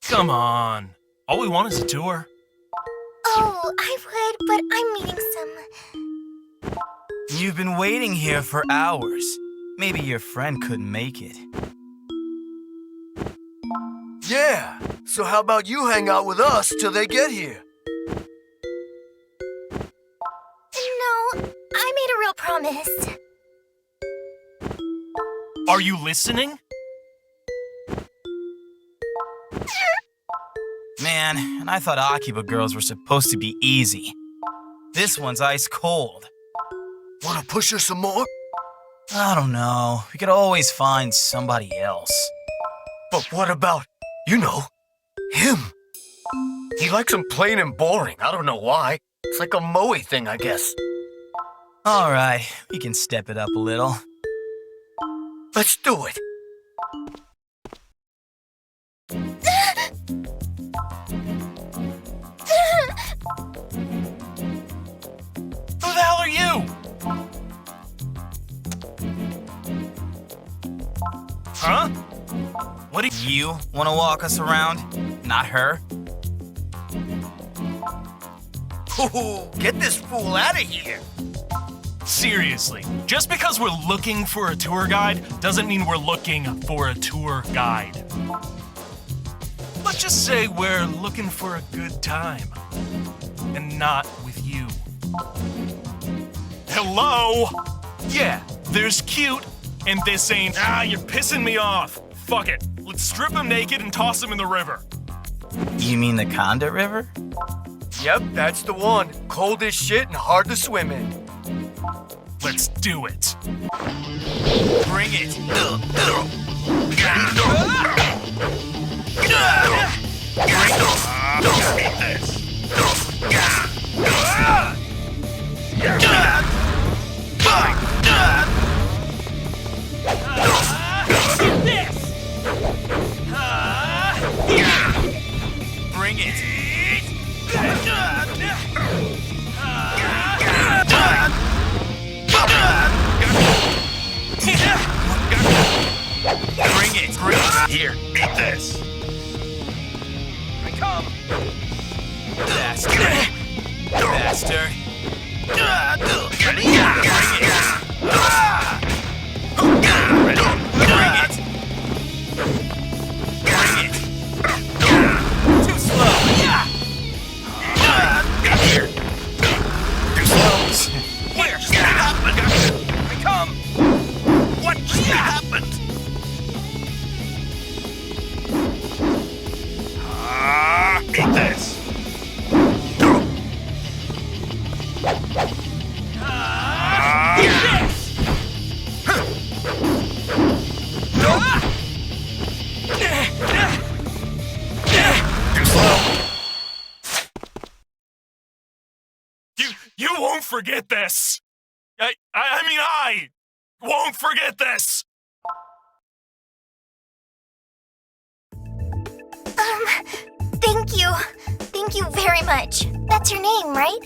Come on. All we want is a tour. Oh, I would, but I'm meeting some... You've been waiting here for hours. Maybe your friend couldn't make it. Yeah, so how about you hang out with us till they get here? No, I made a real promise. Are you listening? Man, and I thought Akiba girls were supposed to be easy. This one's ice cold. Wanna push her some more? I don't know. We could always find somebody else. But what about, you know, him? He likes them plain and boring. I don't know why. It's like a moe thing, I guess. All right, we can step it up a little. Let's do it. Who the hell are you? Huh? What do You want to walk us around? Not her? Ooh, get this fool out of here. Seriously, just because we're looking for a tour guide doesn't mean we're looking for a tour guide. Let's just say we're looking for a good time. And not with you. Hello? Yeah, there's cute, and this ain't. You're pissing me off. Fuck it. Let's strip him naked and toss him in the river. You mean the Conda River? Yep, that's the one. Cold as shit and hard to swim in. Let's do it. Bring it. Eat this. Bring it. Bring it. Here, eat this. Come. Bastard. Bastard. Bring it. Bring it. Too slow. Here. Too slow. What just happened? Come. What just happened? Eat this. Too slow. You won't forget this. I won't forget this. Thank you. Thank you very much. That's your name, right?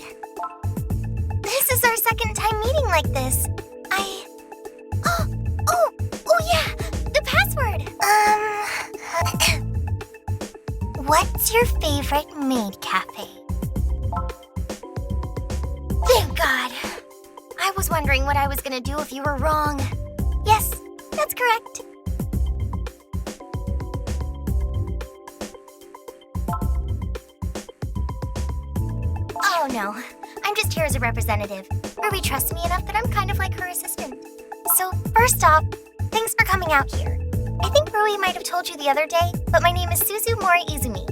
This is our second time meeting like this. Oh yeah, the password. What's your favorite maid cafe? Thank God. I was wondering what I was gonna do if you were wrong. Yes, that's correct. Oh no, I'm just here as a representative. Ruby trusts me enough that I'm kind of like her assistant. So first off, thanks for coming out here. I think Rui might have told you the other day, but my name is Suzu Mori Izumi.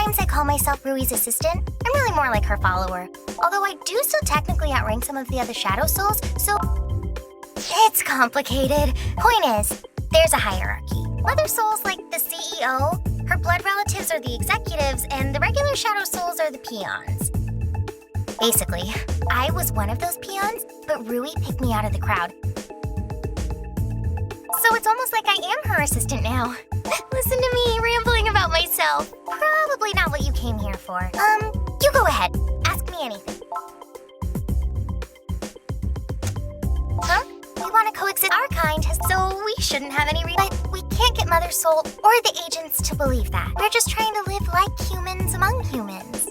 times I call myself Rui's assistant, I'm really more like her follower. Although I do still technically outrank some of the other Shadow Souls, so it's complicated. Point is, there's a hierarchy. Mother Soul's like the CEO, her blood relatives are the executives, and the regular Shadow Souls are the peons. Basically, I was one of those peons, but Rui picked me out of the crowd. So it's almost like I am her assistant now. Listen to me rambling about myself. Probably not what you came here for. You go ahead. Ask me anything. Huh? We want to coexist. Our kind has, so we shouldn't have any But we can't get Mother Soul or the agents to believe that. We're just trying to live like humans among humans.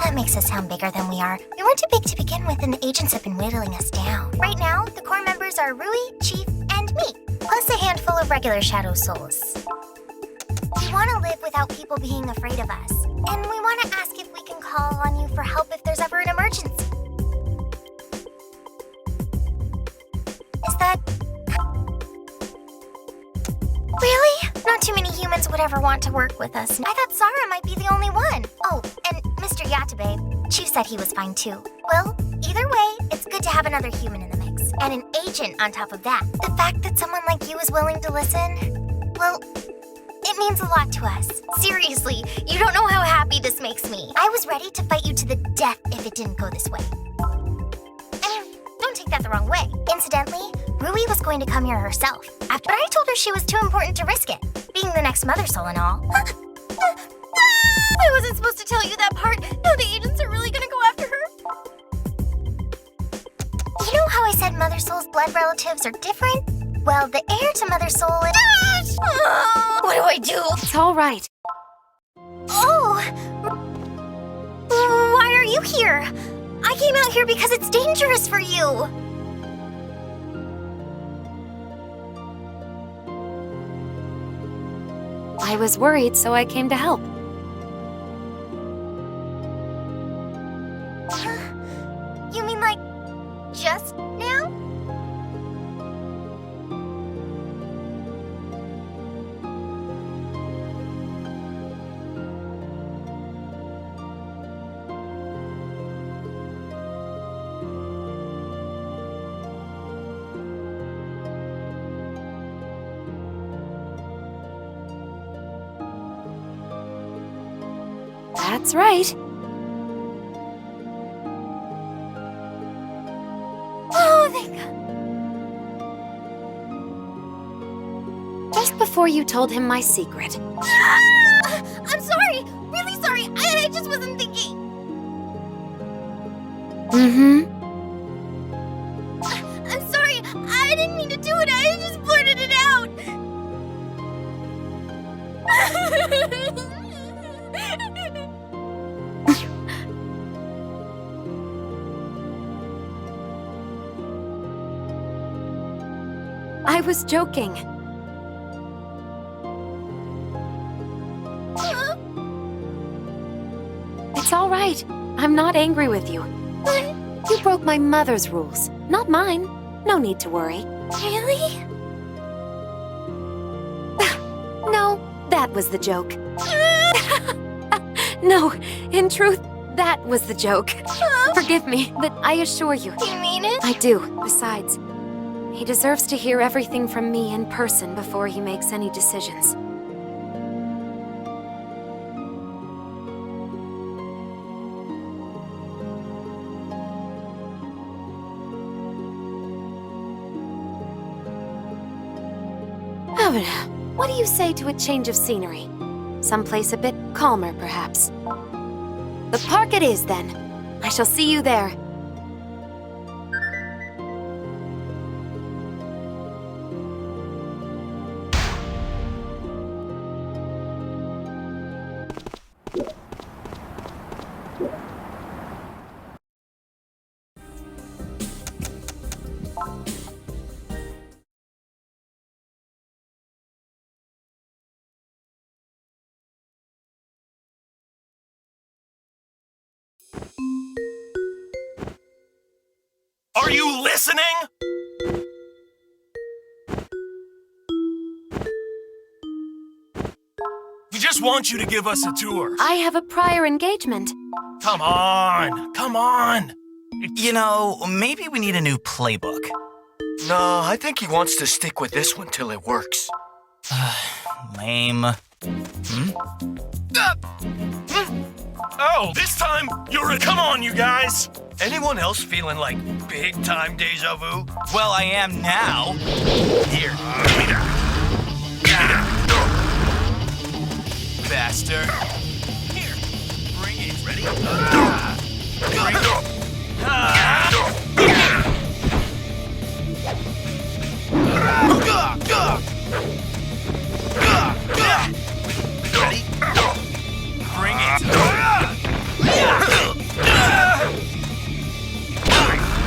That makes us sound bigger than we are. We weren't too big to begin with, and the agents have been whittling us down. Right now, the core members are Rui, Chief, and me, plus a handful of regular Shadow Souls. We want to live without people being afraid of us, and we want to ask if we can call on you for help if there's ever an emergency. Is that... Really? Not too many humans would ever want to work with us. I thought Sarah might be the only one. Oh, and Mr. Yatabe, Chief said he was fine too. Well, either way, it's good to have another human in the mix. And an agent on top of that. The fact that someone like you is willing to listen, well, it means a lot to us. Seriously, you don't know how happy this makes me. I was ready to fight you to the death if it didn't go this way. I mean, don't take that the wrong way. Incidentally, Rui was going to come here herself. But I told her she was too important to risk it, being the next Mother Soul and all. I wasn't supposed to tell you that part. No, the agents are really gonna go after her. You know how I said Mother Soul's blood relatives are different? Well, the heir to Mother Soul is... What do I do? It's all right. Oh! Why are you here? I came out here because it's dangerous for you. I was worried, so I came to help. You mean like, just now? That's right. Oh, thank God. Just before you told him my secret. I'm sorry. Really sorry. I just wasn't thinking. I'm sorry. I didn't mean to do it. I just blurted it out. I was joking. It's all right. I'm not angry with you. You broke my mother's rules, not mine. No need to worry. Really? No, that was the joke. No, in truth, that was the joke. Forgive me, but I assure you. You mean it? I do. Besides, he deserves to hear everything from me in person before he makes any decisions. What do you say to a change of scenery? Someplace a bit calmer, perhaps. The park it is, then. I shall see you there. Are you listening? just want you to give us a tour. I have a prior engagement. Come on, come on. You know, maybe we need a new playbook. No, I think he wants to stick with this one till it works. Lame. Oh, this time you're a. Come on, you guys. Anyone else feeling like big-time deja vu? Well, I am now. Here. Faster. Here. Bring it. Ready? Bring it. Ready? Bring it.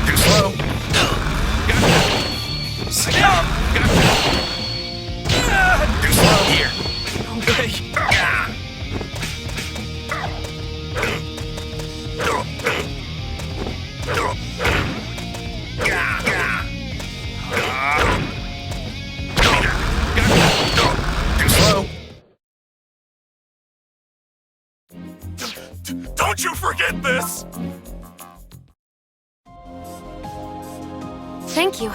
Too slow. Succumb. Too slow. Here. Too slow. Don't you forget this. Thank you.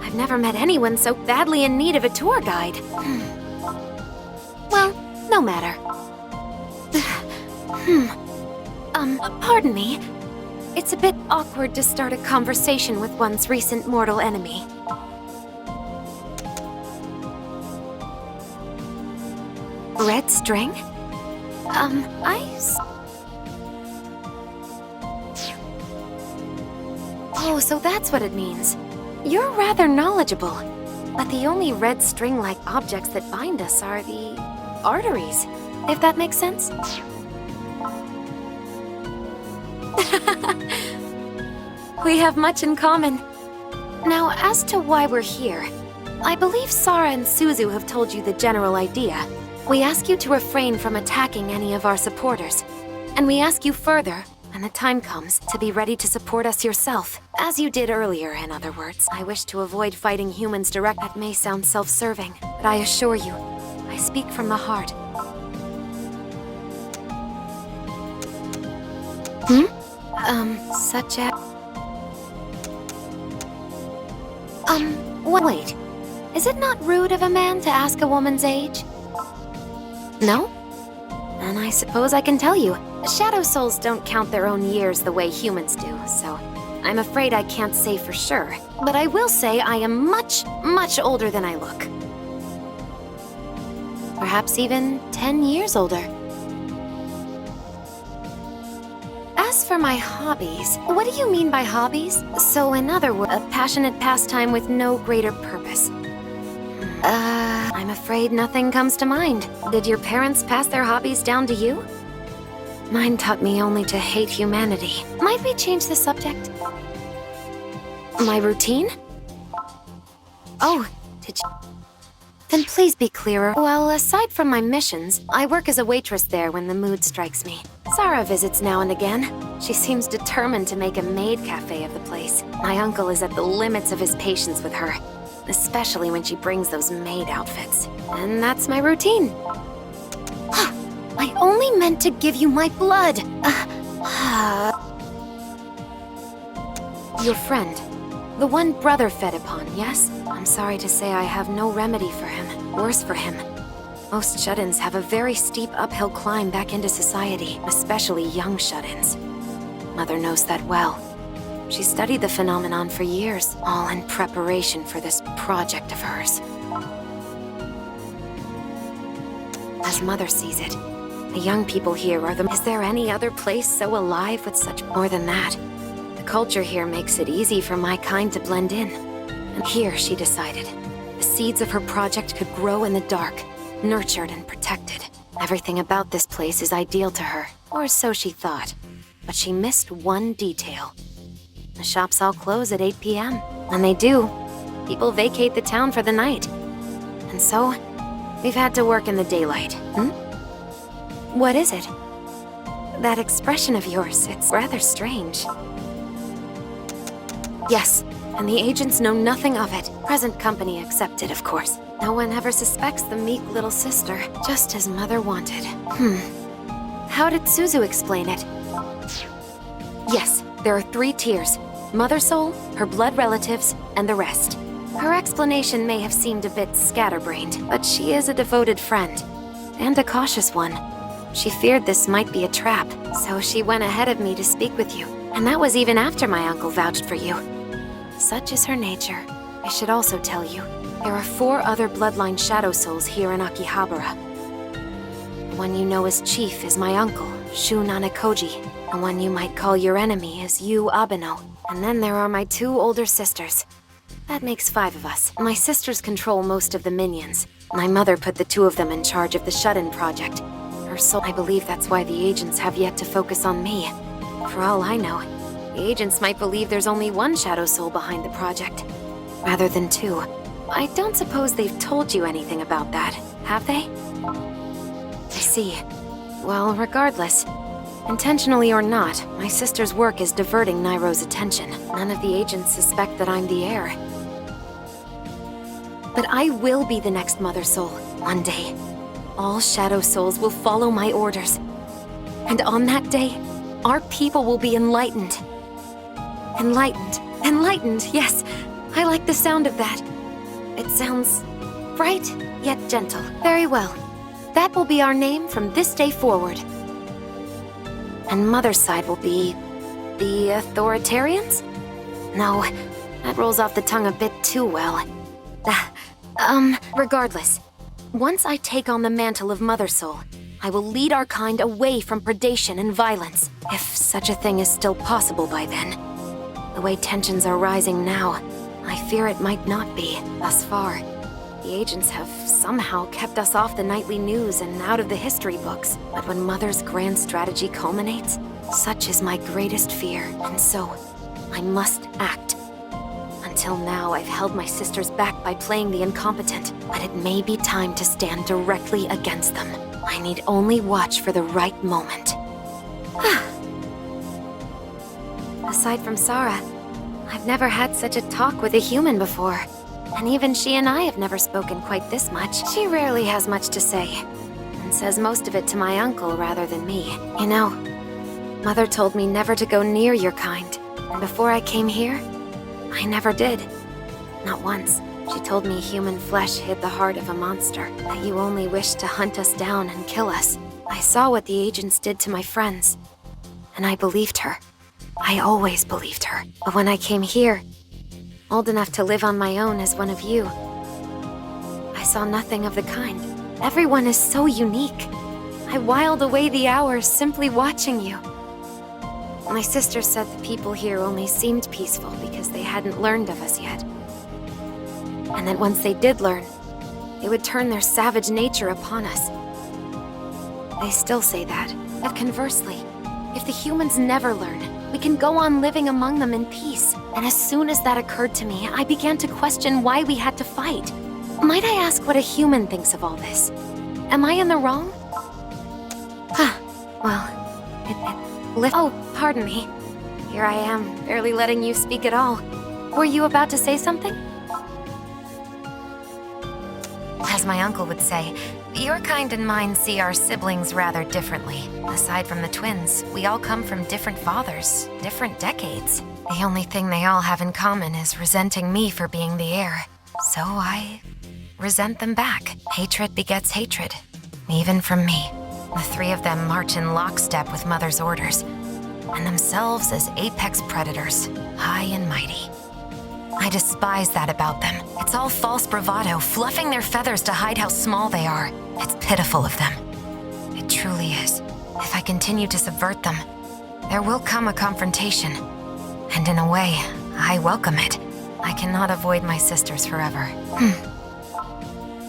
I've never met anyone so badly in need of a tour guide. Well, no matter. Pardon me. It's a bit awkward to start a conversation with one's recent mortal enemy. Red string? Oh, so that's what it means. You're rather knowledgeable. But the only red string-like objects that bind us are the arteries, if that makes sense. We have much in common. Now, as to why we're here, I believe Sara and Suzu have told you the general idea. We ask you to refrain from attacking any of our supporters. And we ask you further, when the time comes, to be ready to support us yourself. As you did earlier, in other words. I wish to avoid fighting humans direct. That may sound self-serving, but I assure you, I speak from the heart. Such a... wait. Is it not rude of a man to ask a woman's age? No? And I suppose I can tell you. Shadow souls don't count their own years the way humans do, so I'm afraid I can't say for sure. But I will say I am much, much older than I look. Perhaps even 10 years older. As for my hobbies, what do you mean by hobbies? So in other words, a passionate pastime with no greater purpose. I'm afraid nothing comes to mind. Did your parents pass their hobbies down to you? Mine taught me only to hate humanity. Might we change the subject? My routine? Oh, did you? Then please be clearer. Well, aside from my missions, I work as a waitress there when the mood strikes me. Sara visits now and again. She seems determined to make a maid cafe of the place. My uncle is at the limits of his patience with her, especially when she brings those maid outfits. And that's my routine. I only meant to give you my blood. Your friend. The one brother fed upon, yes? I'm sorry to say I have no remedy for him. Worse for him. Most shut-ins have a very steep uphill climb back into society, especially young shut-ins. Mother knows that well. She studied the phenomenon for years, all in preparation for this project of hers. As Mother sees it, the young people here are the... Is there any other place so alive with such more than that? The culture here makes it easy for my kind to blend in. And here, she decided, the seeds of her project could grow in the dark, nurtured and protected. Everything about this place is ideal to her, or so she thought. But she missed one detail. The shops all close at 8 p.m. When they do, people vacate the town for the night. And so, we've had to work in the daylight. What is it? That expression of yours, it's rather strange. Yes, and the agents know nothing of it. Present company accepted, of course. No one ever suspects the meek little sister, just as Mother wanted. How did Suzu explain it? Yes, there are 3 tiers. Mother Soul, her blood relatives, and the rest. Her explanation may have seemed a bit scatterbrained, but she is a devoted friend. And a cautious one. She feared this might be a trap, so she went ahead of me to speak with you. And that was even after my uncle vouched for you. Such is her nature. I should also tell you, there are 4 other bloodline Shadow Souls here in Akihabara. The one you know as Chief is my uncle, Shu Nanakoji. The one you might call your enemy is Yu Abeno. And then there are my 2 older sisters. That makes 5 of us. My sisters control most of the minions. My mother put the 2 of them in charge of the Shut-In Project. Her soul, I believe that's why the agents have yet to focus on me. For all I know, the agents might believe there's only 1 Shadow Soul behind the project, rather than 2. I don't suppose they've told you anything about that, have they? I see. Well, regardless, intentionally or not, my sister's work is diverting Nairo's attention. None of the agents suspect that I'm the heir. But I will be the next Mother Soul, one day. All Shadow Souls will follow my orders. And on that day, our people will be enlightened. Enlightened, yes. I like the sound of that. It sounds bright, yet gentle. Very well. That will be our name from this day forward. And Mother's side will be... the authoritarians? No, that rolls off the tongue a bit too well. Regardless. Once I take on the mantle of Mother Soul, I will lead our kind away from predation and violence, if such a thing is still possible by then. The way tensions are rising now, I fear it might not be, thus far. The agents have somehow kept us off the nightly news and out of the history books. But when Mother's grand strategy culminates, such is my greatest fear, and so, I must act. Until now, I've held my sisters back by playing the incompetent, but it may be time to stand directly against them. I need only watch for the right moment. Aside from Sarah, I've never had such a talk with a human before. And even she and I have never spoken quite this much. She rarely has much to say, and says most of it to my uncle rather than me. You know, Mother told me never to go near your kind, and before I came here, I never did. Not once. She told me human flesh hid the heart of a monster, that you only wished to hunt us down and kill us. I saw what the agents did to my friends, and I believed her. I always believed her. But when I came here, old enough to live on my own as one of you, I saw nothing of the kind. Everyone is so unique. I whiled away the hours simply watching you. My sister said the people here only seemed peaceful because they hadn't learned of us yet. And that once they did learn, they would turn their savage nature upon us. They still say that. But conversely, if the humans never learn, we can go on living among them in peace. And as soon as that occurred to me, I began to question why we had to fight. Might I ask what a human thinks of all this? Am I in the wrong? Oh, pardon me. Here I am, barely letting you speak at all. Were you about to say something? As my uncle would say, your kind and mine see our siblings rather differently. Aside from the twins, we all come from different fathers, different decades. The only thing they all have in common is resenting me for being the heir. So I resent them back. Hatred begets hatred, even from me. The 3 of them march in lockstep with Mother's orders, and themselves as apex predators, high and mighty. I despise that about them. It's all false bravado, fluffing their feathers to hide how small they are. It's pitiful of them. It truly is. If I continue to subvert them, there will come a confrontation. And in a way, I welcome it. I cannot avoid my sisters forever.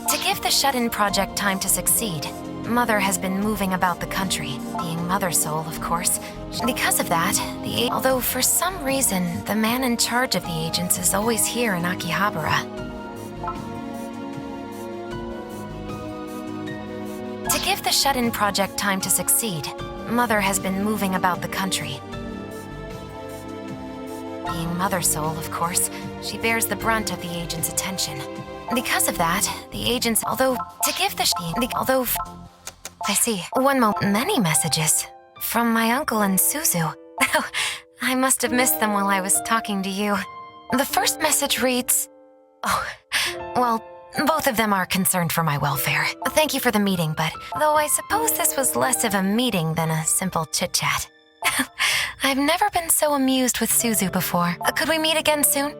To give the Shut-In Project time to succeed, Mother has been moving about the country, being Mother Soul, of course. Because of that, although for some reason, the man in charge of the agents is always here in Akihabara. To give the Shut-In Project time to succeed, Mother has been moving about the country, Being Mother Soul, of course, she bears the brunt of the agent's attention. Because of that, the agents, although I see. One moment, many messages. From my uncle and Suzu. I must have missed them while I was talking to you. The first message reads, well, both of them are concerned for my welfare. Thank you for the meeting, but though I suppose this was less of a meeting than a simple chit-chat. I've never been so amused with Suzu before. Could we meet again soon?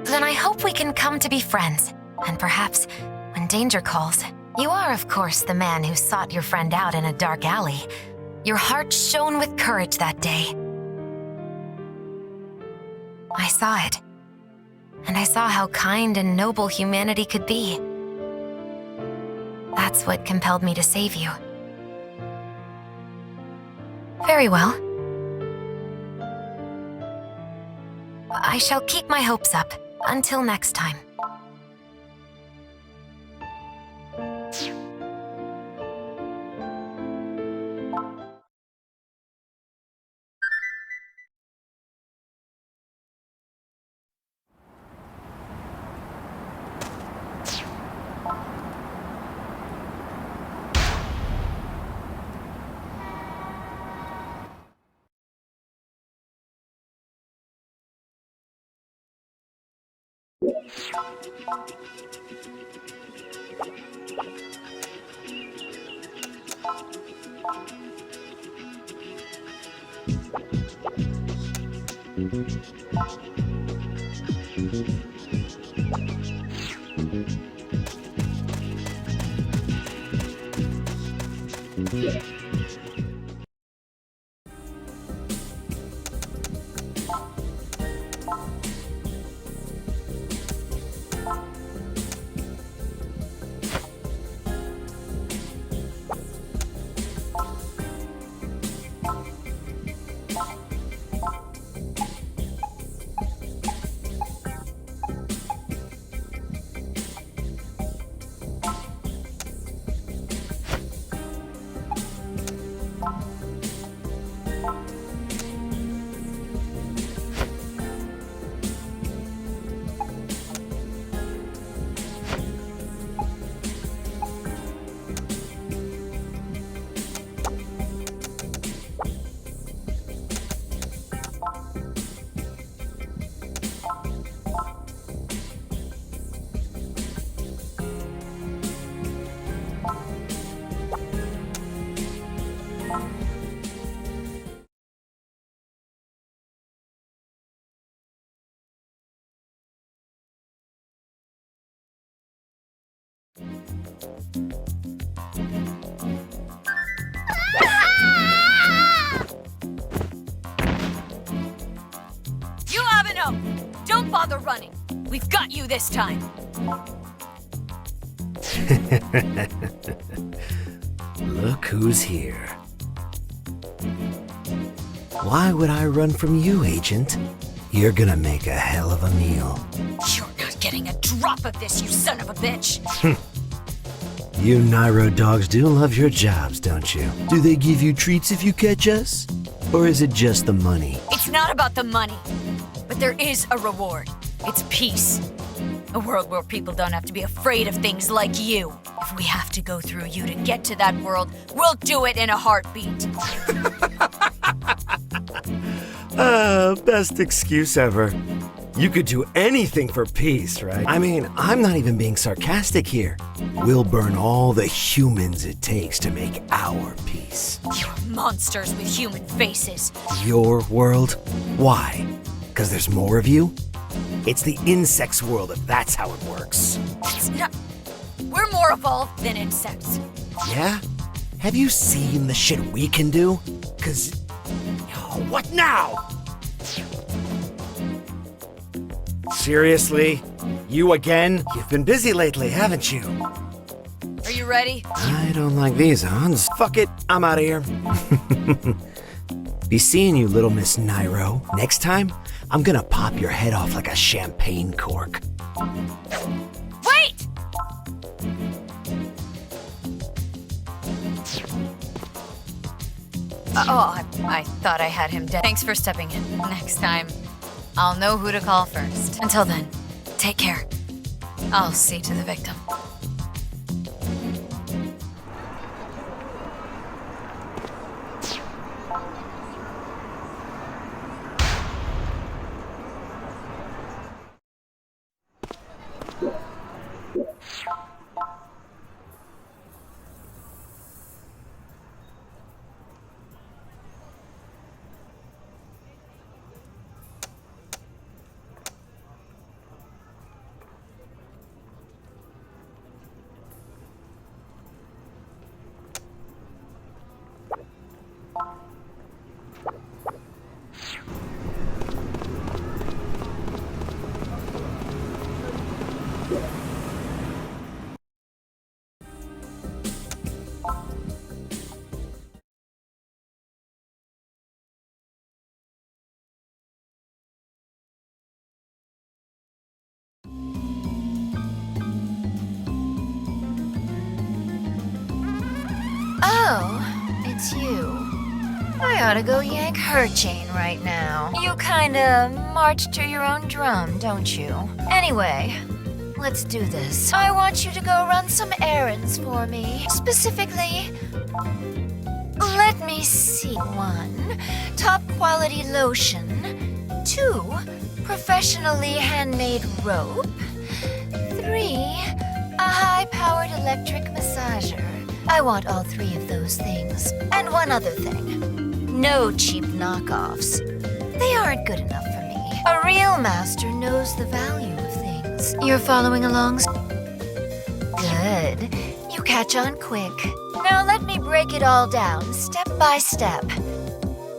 Then I hope we can come to be friends. And perhaps, when danger calls, you are, of course, the man who sought your friend out in a dark alley. Your heart shone with courage that day. I saw it. And I saw how kind and noble humanity could be. That's what compelled me to save you. Very well. I shall keep my hopes up. Until next time. You have it up! Don't bother running. We've got you this time. Look who's here. Why would I run from you, Agent? You're gonna make a hell of a meal. You're not getting a drop of this, you son of a bitch! You Nairo dogs do love your jobs, don't you? Do they give you treats if you catch us? Or is it just the money? It's not about the money, but there is a reward. It's peace. A world where people don't have to be afraid of things like you. If we have to go through you to get to that world, we'll do it in a heartbeat. Best excuse ever. You could do anything for peace, right? I mean, I'm not even being sarcastic here. We'll burn all the humans it takes to make our peace. You're monsters with human faces. Your world? Why? Because there's more of you? It's the insects' world if that's how it works. It's not... We're more evolved than insects. Yeah? Have you seen the shit we can do? Cause... what now? Seriously? You again? You've been busy lately, haven't you? Are you ready? I don't like these odds. Fuck it, I'm out of here. Be seeing you, little Miss Nairo. Next time, I'm gonna pop your head off like a champagne cork. Wait! I thought I had him dead. Thanks for stepping in. Next time, I'll know who to call first. Until then, take care. I'll see to the victim. Oh, it's you. I ought to go yank her chain right now. You kinda march to your own drum, don't you? Anyway, let's do this. I want you to go run some errands for me. Specifically, let me see. 1, top quality lotion. 2, professionally handmade rope. 3, a high-powered electric massager. I want all 3 of those things. And one other thing. No cheap knockoffs. They aren't good enough for me. A real master knows the value of things. You're following along? Good. You catch on quick. Now let me break it all down, step by step.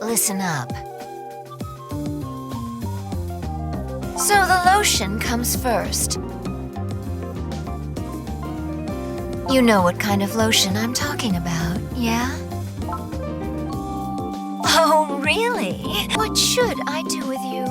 Listen up. So the lotion comes first. You know what kind of lotion I'm talking about, yeah? Oh, really? What should I do with you?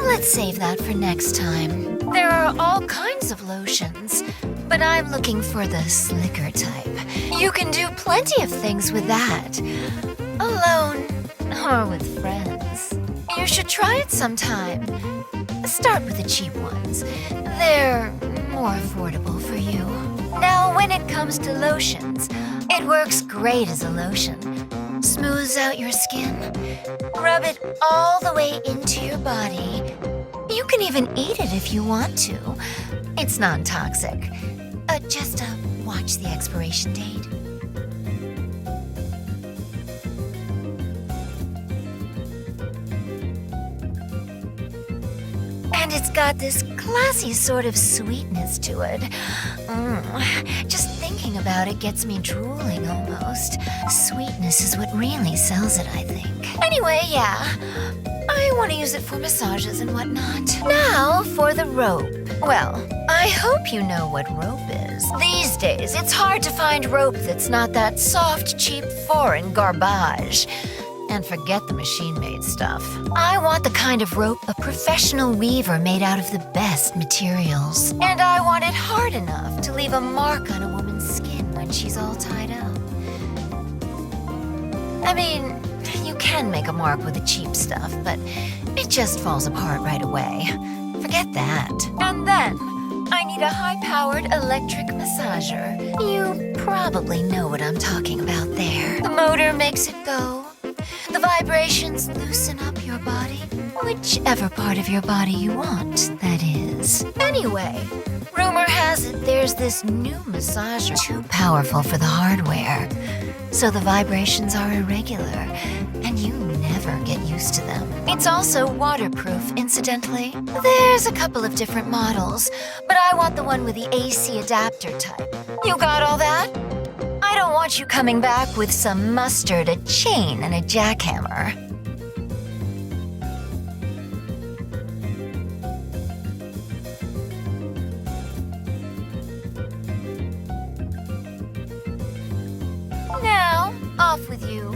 Let's save that for next time. There are all kinds of lotions, but I'm looking for the slicker type. You can do plenty of things with that. Alone or with friends. You should try it sometime. Start with the cheap ones. They're more affordable for you. Now, when it comes to lotions, it works great as a lotion. Smooths out your skin. Rub it all the way into your body. You can even eat it if you want to. It's non-toxic. Just watch the expiration date. And it's got this classy sort of sweetness to it. Just thinking about it gets me drooling almost. Sweetness is what really sells it, I think. Anyway, yeah. I want to use it for massages and whatnot. Now for the rope. Well, I hope you know what rope is. These days, it's hard to find rope that's not that soft, cheap, foreign garbage. And forget the machine-made stuff. I want the kind of rope a professional weaver made out of the best materials. And I want it hard enough to leave a mark on a woman's skin when she's all tied up. I mean, you can make a mark with the cheap stuff, but it just falls apart right away. Forget that. And then, I need a high-powered electric massager. You probably know what I'm talking about there. The motor makes it go. The vibrations loosen up your body. Whichever part of your body you want, that is. Anyway, rumor has it there's this new massager too powerful for the hardware. So the vibrations are irregular, and you never get used to them. It's also waterproof, incidentally. There's a couple of different models, but I want the one with the AC adapter type. You got all that? I don't want you coming back with some mustard, a chain, and a jackhammer. Now, off with you.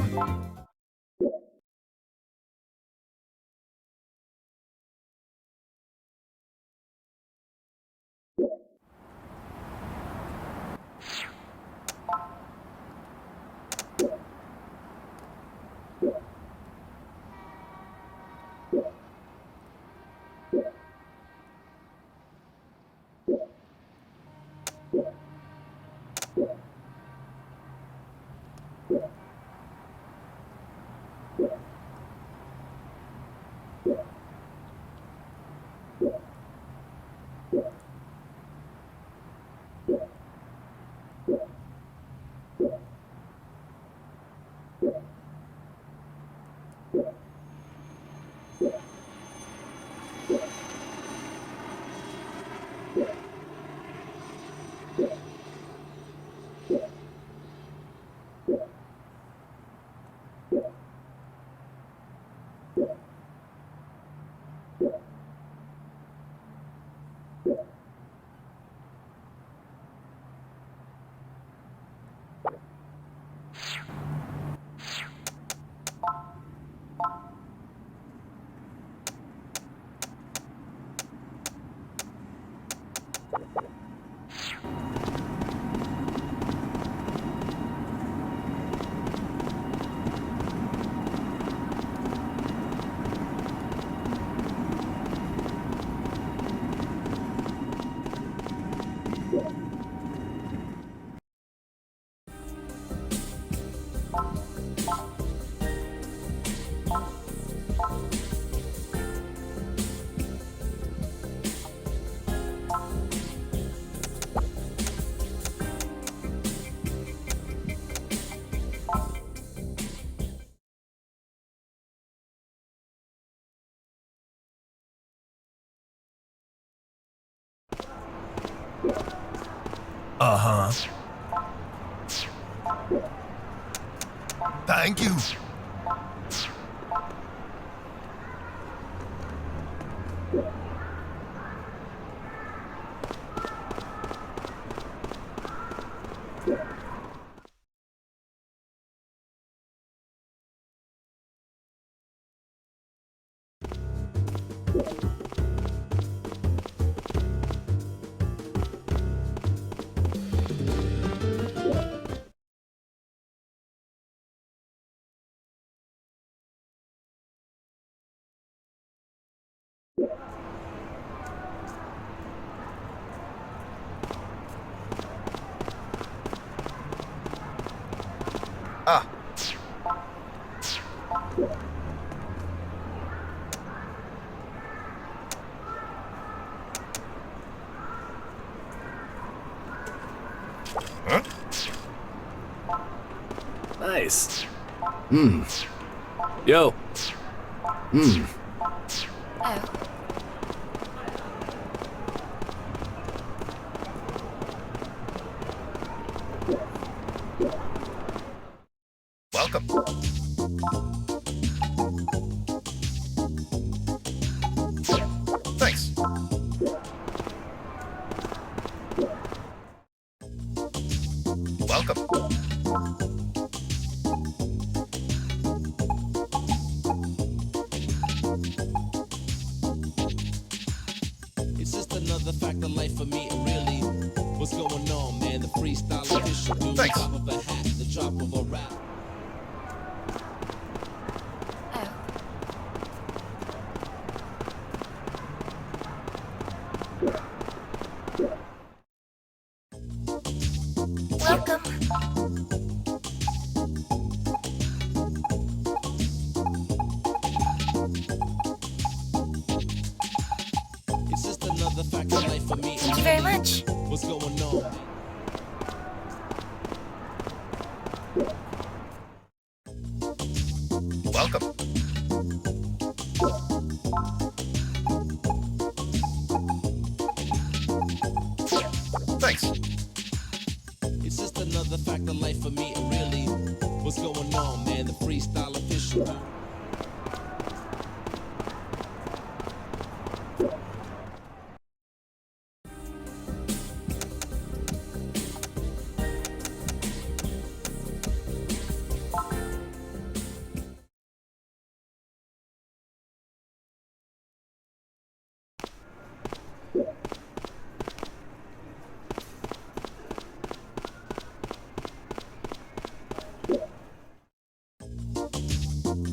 Uh-huh. Thank you. Ah, Nice. Yo. welcome. Thanks. Welcome. It's just another fact of life for me, really. What's going on, man? The freestyle official dude. Thanks. Top of a hat, the drop of a rap. Welcome. It's just another fact of life for me. Thank you very much. What's going on? Welcome. Thanks. It's just another fact of life for me, really. What's going on, man? The freestyle official dude.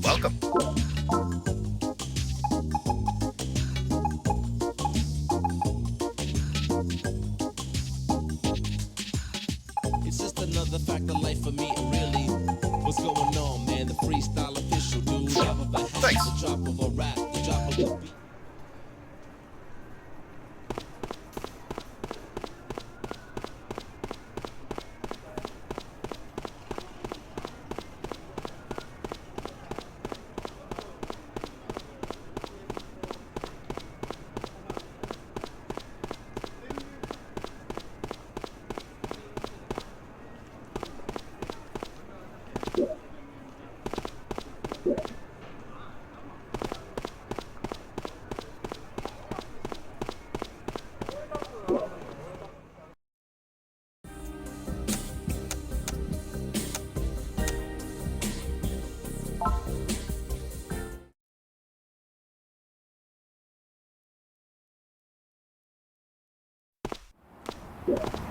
Welcome. It's just another fact of life for me, really. What's going on, man? The freestyle official dude. Top of a hat, Thanks. the drop of a rap, the drop of a beat. Ah,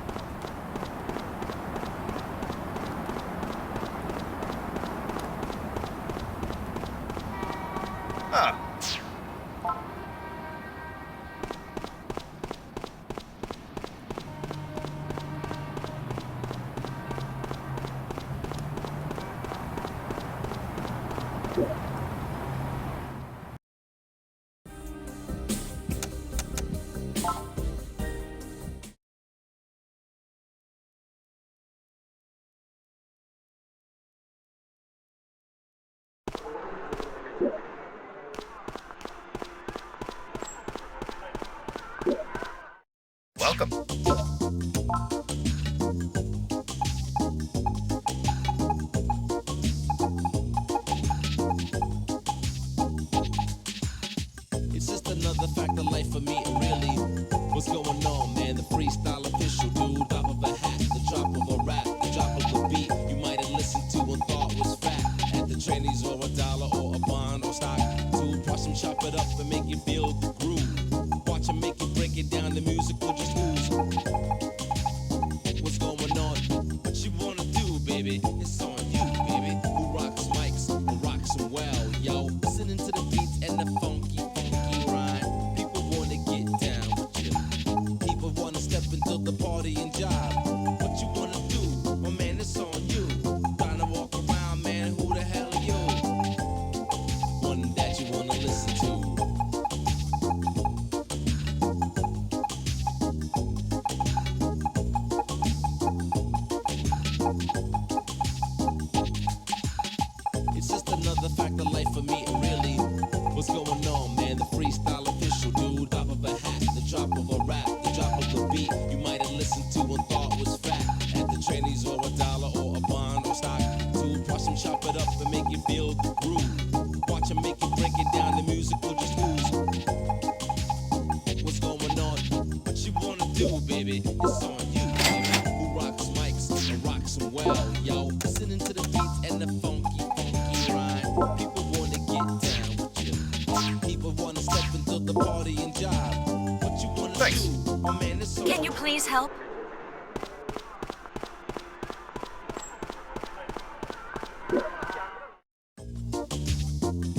welcome. It's just another fact of life for me, really. What's going on, man? The freestyle official dude. Drop of a hat, the drop of a rap, the drop of a beat. You might have listened to and thought was fat. At the trannies or $1 or a bond or stock. To watch them chop it up and make you feel the groove. Watch them make you break it down, the music will just ooze. What's going on? What you wanna do, baby? It's on you, baby. Who rocks mics and rocks them well, yo. Listening to the beats and the funky rhyme. People wanna get down with you. People wanna step into the party and job. What you wanna do? My man, it's on you. Trying to walk around, man. Who the hell are you? One that you wanna listen to. It's just another fact of life for me, really. What's going on, man? The freestyle official dude. Drop of a hat, the drop of a rap, the drop of a beat. You might have listened to and thought was fat. At the trannies or $1 or a bond or stock. To watch them chop it up and make you feel the groove. Watch them make you break it down, the music will just ooze. What's going on? What you wanna do, baby? It's on you, baby. Who rocks mics and rocks them well, yo. Listening to the beats and the funky rhyme. People wanna get down with you. People wanna step into the party and job. What you wanna Thanks. do? My man, it's on Can you please help?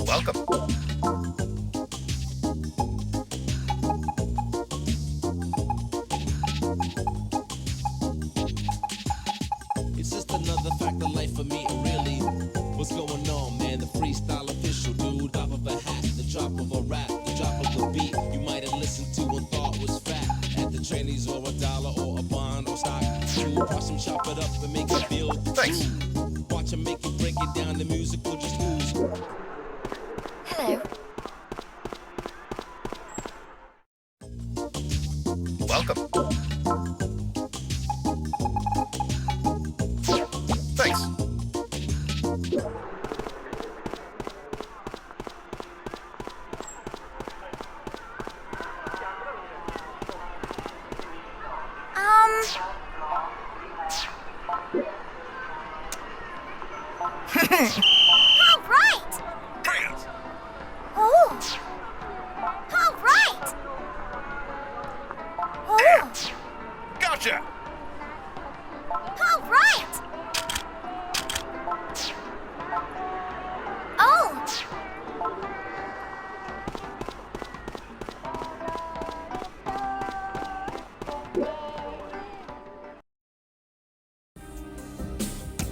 Welcome. It's just another fact of life for me, really. What's going on, man? The freestyle official dude. Drop of a hat, the drop of a rap, the drop of a beat. You might have listened to and thought was fat. At the trannies or $1 or a bond or stock. To watch them chop it up and make you feel the Thanks. groove. Watch them make you break it down, the music will just ooze. Hello. Welcome.